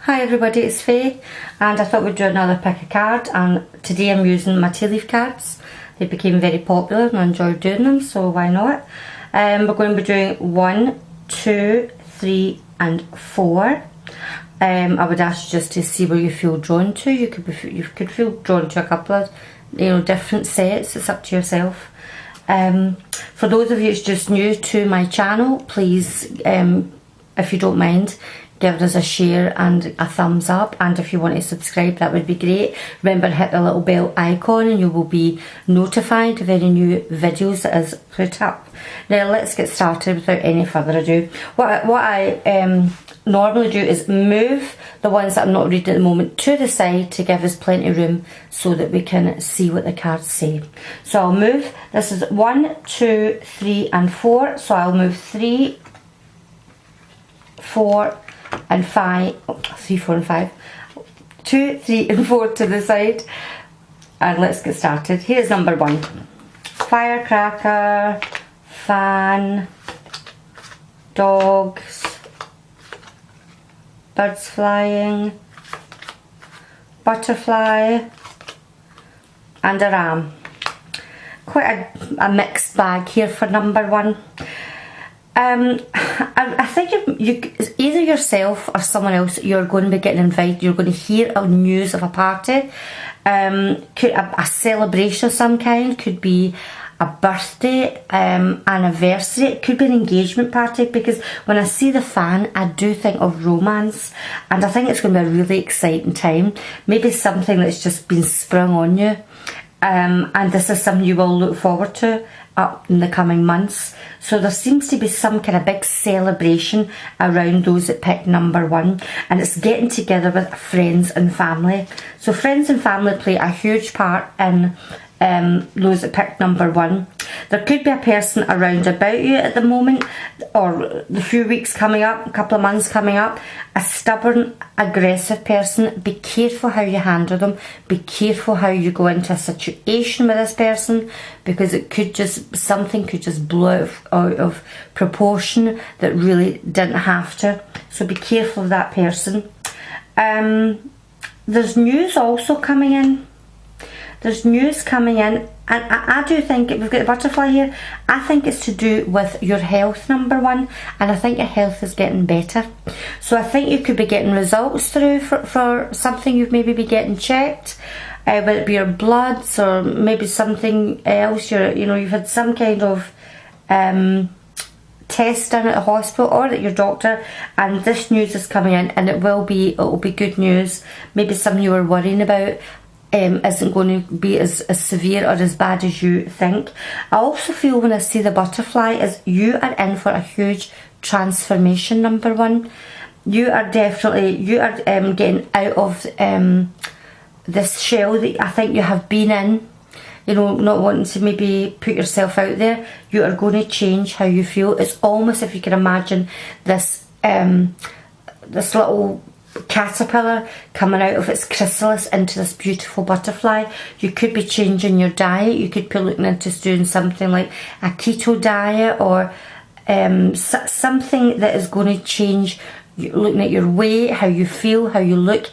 Hi everybody, it's Faye and I thought we'd do another pick a card, and today I'm using my tea leaf cards. They became very popular and I enjoyed doing them, so why not? We're going to be doing 1, 2, 3 and 4. I would ask you just to see where you feel drawn to. You could feel drawn to a couple of different sets. It's up to yourself. For those of you who's just new to my channel, please, if you don't mind, give us a share and a thumbs up, and if you want to subscribe, that would be great. Remember, hit the little bell icon and you will be notified of any new videos that is put up. Now let's get started without any further ado. What I normally do is move the ones that I'm not reading at the moment to the side to give us plenty of room so that we can see what the cards say. So I'll move, this is 1, 2, 3 and 4, so I'll move 3, 4 and 5, 3, 4 and 5, 2, 3 and 4 to the side, and let's get started. Here's number 1. Firecracker, fan, dogs, birds flying, butterfly and a ram. Quite a mixed bag here for number 1. I think either yourself or someone else, you're going to be getting invited, you're going to hear news of a party, a celebration of some kind, could be a birthday, anniversary, it could be an engagement party, because when I see the fan I do think of romance, and I think it's going to be a really exciting time, maybe something that's just been sprung on you, and this is something you will look forward to up in the coming months. So there seems to be some kind of big celebration around those that picked number 1, and it's getting together with friends and family. So friends and family play a huge part in those that picked number 1. There could be a person around about you at the moment, or the few weeks coming up, a couple of months coming up, a stubborn, aggressive person. Be careful how you handle them, be careful how you go into a situation with this person, because it could just, something could just blow out of proportion that really didn't have to. So be careful of that person. There's news also coming in. There's news coming in, and I do think, we've got the butterfly here, I think it's to do with your health, number 1, and I think your health is getting better. So I think you could be getting results through for something you've maybe be getting checked, whether it be your bloods or maybe something else, you've had some kind of test done at the hospital or at your doctor, and this news is coming in, and it'll be good news. Maybe something you were worrying about isn't going to be as severe or as bad as you think. I also feel when I see the butterfly is you are in for a huge transformation, number 1. You are getting out of this shell that I think you have been in, not wanting to maybe put yourself out there. You are going to change how you feel. It's almost, if you can imagine this this little caterpillar coming out of its chrysalis into this beautiful butterfly. You could be changing your diet. You could be looking into doing something like a keto diet, or something that is going to change, looking at your weight, how you feel, how you look.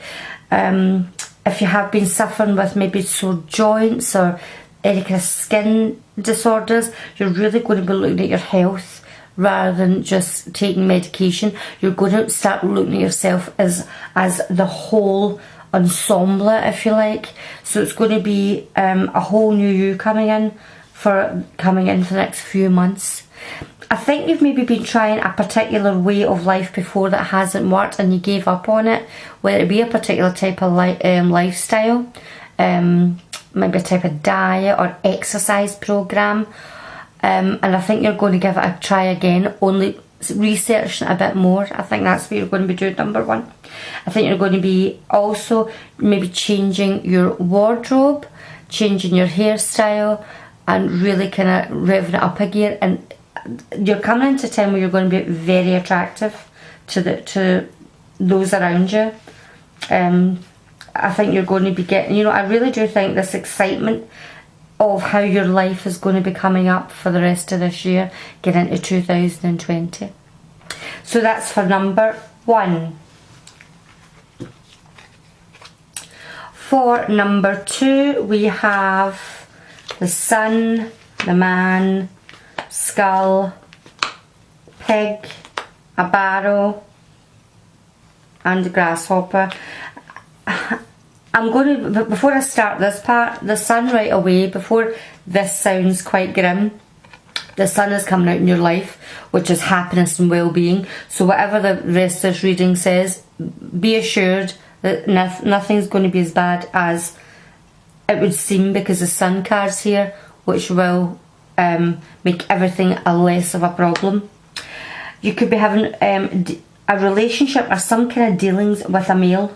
If you have been suffering with maybe sore joints or any kind of skin disorders, you're really going to be looking at your health rather than just taking medication. You're going to start looking at yourself as the whole ensemble, if you like. So it's going to be a whole new you coming in for the next few months. I think you've maybe been trying a particular way of life before that hasn't worked, and you gave up on it, whether it be a particular type of lifestyle, maybe a type of diet or exercise program. And I think you're going to give it a try again, only researching it a bit more. I think that's what you're going to be doing, number 1. I think you're going to be also maybe changing your wardrobe, changing your hairstyle, and really kind of revving it up a gear. And you're coming into a time where you're going to be very attractive to those around you. I think you're going to be getting, I really do think this excitement of how your life is going to be coming up for the rest of this year, get into 2020. So that's for number 1. For number 2, we have the sun, the man, skull, pig, a barrow, and a grasshopper. I'm going to, before I start this part, the sun right away, before this sounds quite grim, the sun is coming out in your life, which is happiness and well-being. So whatever the rest of this reading says, be assured that nothing's going to be as bad as it would seem, because the sun card's here, which will make everything a less of a problem. You could be having a relationship or some kind of dealings with a male.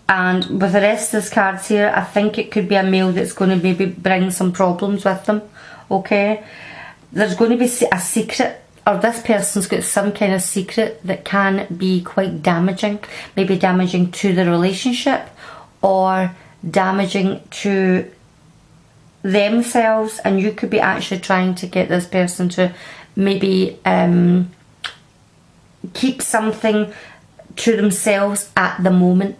And with the rest of these cards here, I think it could be a male that's going to maybe bring some problems with them, okay? There's going to be a secret, or this person's got some kind of secret that can be quite damaging. Maybe damaging to the relationship, or damaging to themselves, and you could be actually trying to get this person to maybe keep something to themselves at the moment.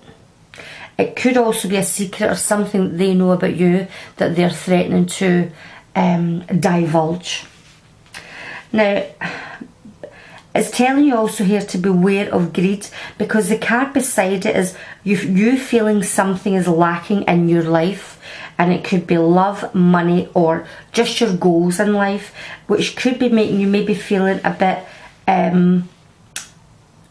It could also be a secret or something that they know about you that they're threatening to divulge. Now, it's telling you also here to beware of greed, because the card beside it is you feeling something is lacking in your life, and it could be love, money, or just your goals in life, which could be making you maybe feeling a bit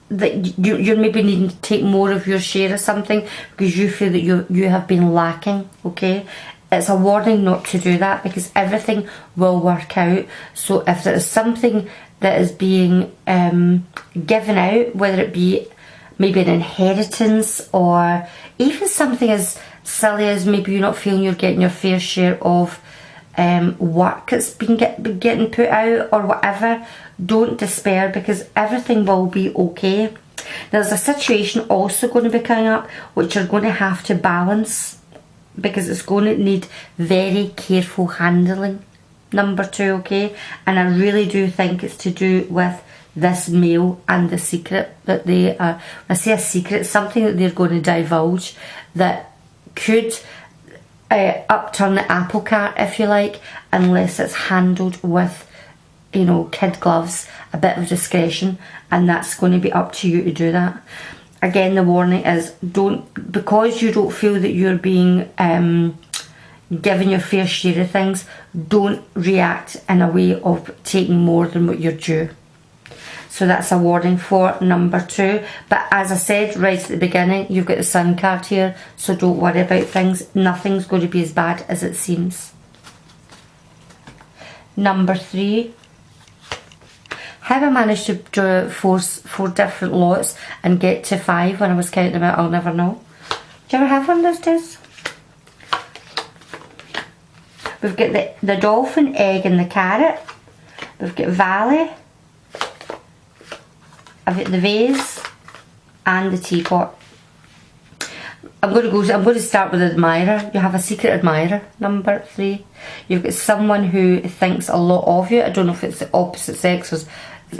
that you're maybe needing to take more of your share of something, because you feel that you have been lacking, okay? It's a warning not to do that, because everything will work out. So if there is something that is being given out, whether it be maybe an inheritance, or even something as silly as maybe you're not feeling you're getting your fair share of work that's been getting put out or whatever, don't despair, because everything will be okay. There's a situation also going to be coming up which you're going to have to balance, because it's going to need very careful handling, number 2, okay? And I really do think it's to do with this male and the secret that they are. When I say a secret, something that they're going to divulge that could upturn the apple cart, if you like, unless it's handled with, you know, kid gloves, a bit of discretion, and that's going to be up to you to do that. Again, the warning is, don't, because you don't feel that you're being given your fair share of things, don't react in a way of taking more than what you're due. So that's a warning for number 2. But as I said right at the beginning, you've got the sun card here, so don't worry about things. Nothing's going to be as bad as it seems. Number 3. How I managed to draw four different lots and get to 5 when I was counting them out, I'll never know. Do you ever have one of those days? We've got the dolphin, egg and the carrot. We've got valley. I've got the vase and the teapot. I'm going to start with admirer. You have a secret admirer, number 3. You've got someone who thinks a lot of you. I don't know if it's the opposite sex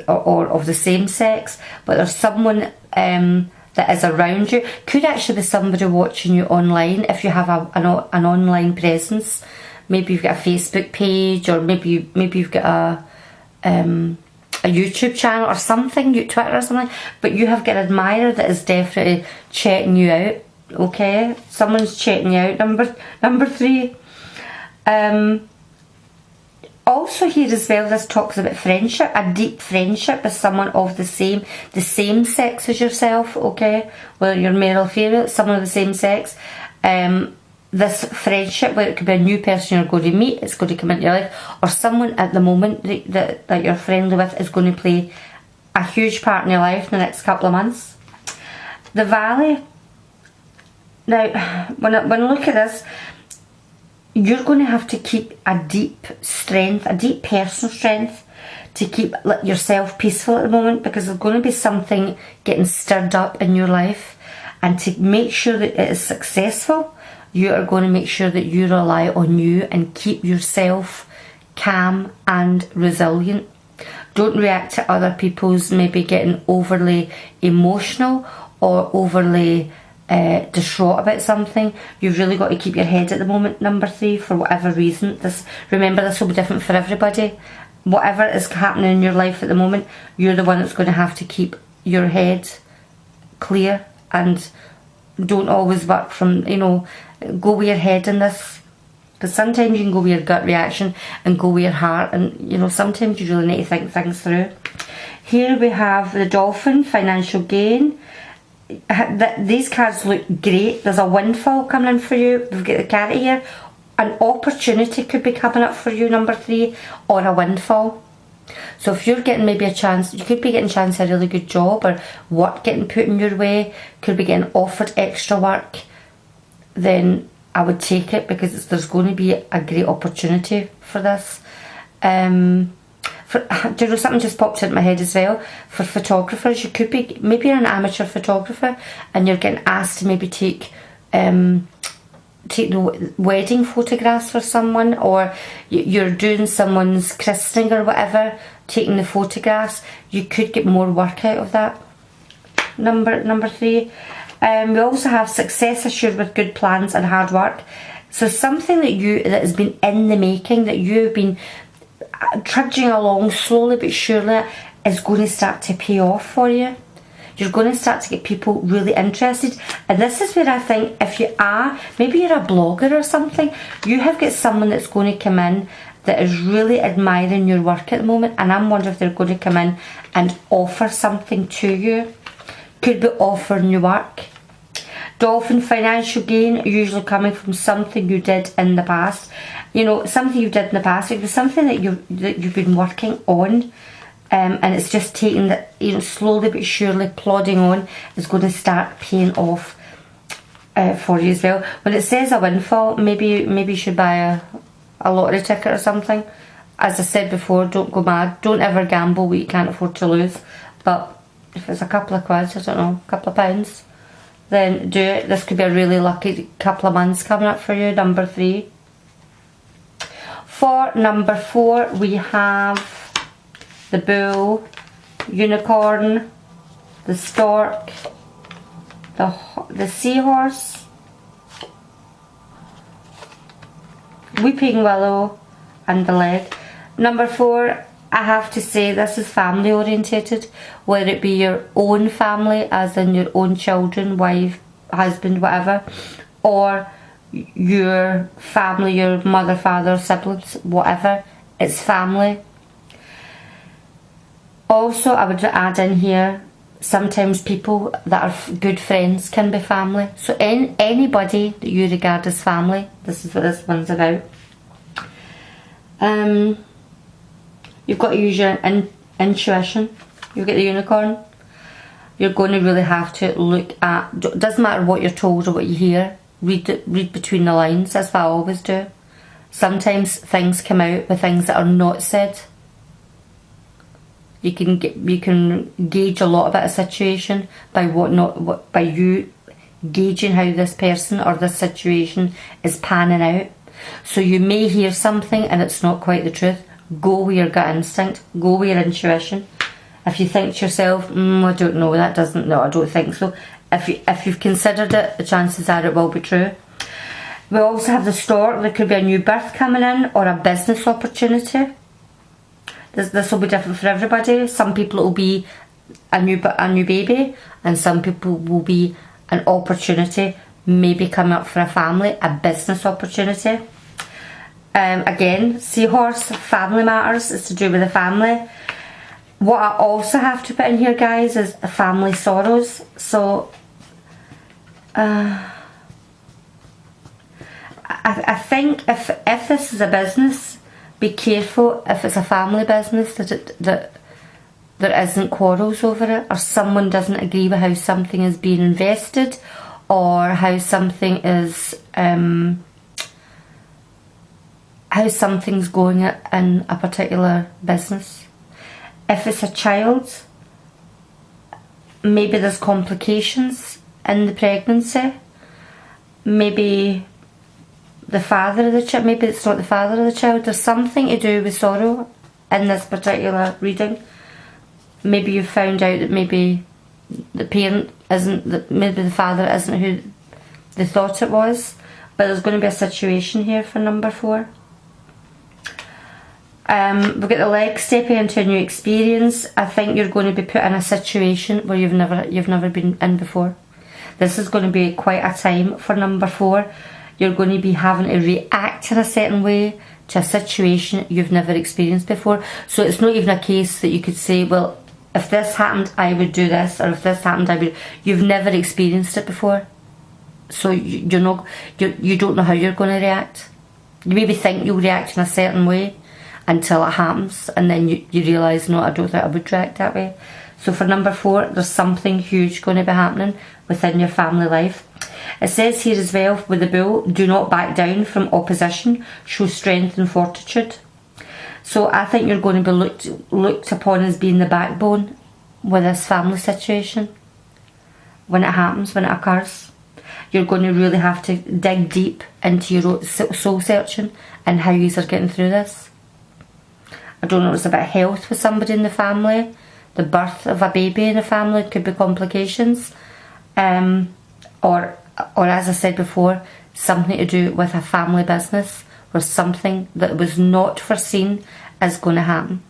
or of the same sex, but there's someone that is around you. Could actually be somebody watching you online if you have an online presence. Maybe you've got a Facebook page, or maybe you've got a YouTube channel or something, Twitter or something, but you have got an admirer that is definitely checking you out, okay? Someone's checking you out, number 3. Also here as well, this talks about friendship, a deep friendship with someone of the same sex as yourself, okay? Whether you're male or female, someone of the same sex. This friendship, where it could be a new person you're going to meet, it's going to come into your life, or someone at the moment that you're friendly with is going to play a huge part in your life in the next couple of months. The valley. Now, when I look at this, you're going to have to keep a deep strength, a deep personal strength, to keep yourself peaceful at the moment, because there's going to be something getting stirred up in your life, and to make sure that it is successful, you are going to make sure that you rely on you and keep yourself calm and resilient. Don't react to other people's maybe getting overly emotional or overly distraught about something. You've really got to keep your head at the moment, number 3, for whatever reason. Remember, this will be different for everybody. Whatever is happening in your life at the moment, you're the one that's going to have to keep your head clear, and don't always work from, go with your head in this, because sometimes you can go with your gut reaction and go with your heart, and sometimes you really need to think things through. Here we have the Dolphin, financial gain. These cards look great. There's a windfall coming in for you. We've got the carrot here. An opportunity could be coming up for you, number 3, or a windfall. So if you're getting maybe a chance, you could be getting a chance at a really good job, or work getting put in your way, could be getting offered extra work, then I would take it, because there's going to be a great opportunity for this. Do you know, something just popped into my head as well. For photographers, you could be, maybe you're an amateur photographer and you're getting asked to maybe take the wedding photographs for someone, or you're doing someone's christening or whatever, taking the photographs. You could get more work out of that, number 3. We also have success assured with good plans and hard work. So something that has been in the making, that you've been trudging along slowly but surely, is going to start to pay off for you. You're going to start to get people really interested. And this is where I think, if you are, maybe you're a blogger or something, you have got someone that's going to come in that is really admiring your work at the moment, and I'm wondering if they're going to come in and offer something to you. Could be offering you work. Dolphin, financial gain, usually coming from something you did in the past. Something you did in the past. It was something that you've been working on, and it's just taking that, slowly but surely plodding on, is going to start paying off for you as well. When it says a windfall, maybe you should buy a lottery ticket or something. As I said before, don't go mad. Don't ever gamble what you can't afford to lose. But if it's a couple of quid, I don't know, a couple of pounds, then do it. This could be a really lucky couple of months coming up for you, number 3. For number 4, we have the bull, unicorn, the stork, the seahorse, weeping willow, and the leg. Number 4, I have to say, this is family orientated, whether it be your own family, as in your own children, wife, husband, whatever, or your family, your mother, father, siblings, whatever. It's family. Also, I would add in here, sometimes people that are good friends can be family. So anybody that you regard as family, this is what this one's about. You've got to use your intuition. You get the unicorn. You're going to really have to look at, doesn't matter what you're told or what you hear, read between the lines. That's what I always do. Sometimes things come out with things that are not said. You can gauge a lot about a situation by by you gauging how this person or this situation is panning out. So you may hear something and it's not quite the truth. Go with your gut instinct. Go with your intuition. If you think to yourself, I don't know, I don't think so. If you've considered it, the chances are it will be true. We also have the stork. There could be a new birth coming in, or a business opportunity. This will be different for everybody. Some people it will be a new baby, and some people will be an opportunity, maybe coming up for a family, a business opportunity. Again, seahorse, family matters. It's to do with the family. What I also have to put in here, guys, is family sorrows. So I think if this is a business, be careful if it's a family business that there isn't quarrels over it, or someone doesn't agree with how something is being invested, or how something is how something's going in a particular business. If it's a child, maybe there's complications in the pregnancy. Maybe the father of the child, maybe it's not the father of the child. There's something to do with sorrow in this particular reading. Maybe you found out that maybe the parent isn't, maybe the father isn't who they thought it was. But there's going to be a situation here for number 4. We've got the leg stepping into a new experience. I think you're going to be put in a situation where you've never been in before. This is going to be quite a time for number 4. You're going to be having to react in a certain way to a situation you've never experienced before. So it's not even a case that you could say, well, if this happened, I would do this, or if this happened, I would. You've never experienced it before, so you don't know how you're going to react. You maybe think you'll react in a certain way until it happens, and then you realise, no, I don't think I would react that way. So for number 4, there's something huge going to be happening within your family life. It says here as well with the Bull, do not back down from opposition, show strength and fortitude. So I think you're going to be looked upon as being the backbone with this family situation. When it happens, when it occurs, you're going to really have to dig deep into your own soul searching and how you are getting through this. I don't know, it's about health with somebody in the family, the birth of a baby in the family, it could be complications, or as I said before, something to do with a family business or something that was not foreseen is going to happen.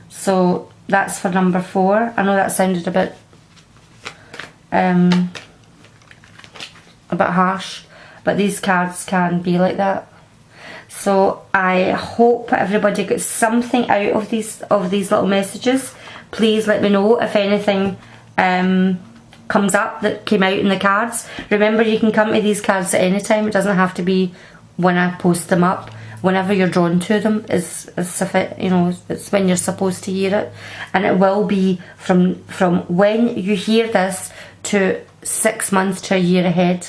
So that's for number 4. I know that sounded a bit harsh, but these cards can be like that. So I hope everybody gets something out of these little messages. Please let me know if anything comes up that came out in the cards. Remember, you can come to these cards at any time. It doesn't have to be when I post them up. Whenever you're drawn to them is you know, it's when you're supposed to hear it, and it will be from when you hear this to 6 months to a year ahead.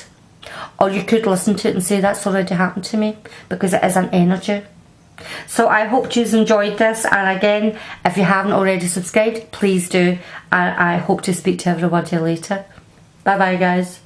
Or you could listen to it and say that's already happened to me, because it is an energy. So I hope you've enjoyed this, and again, if you haven't already subscribed, please do. I hope to speak to everybody later. Bye bye guys.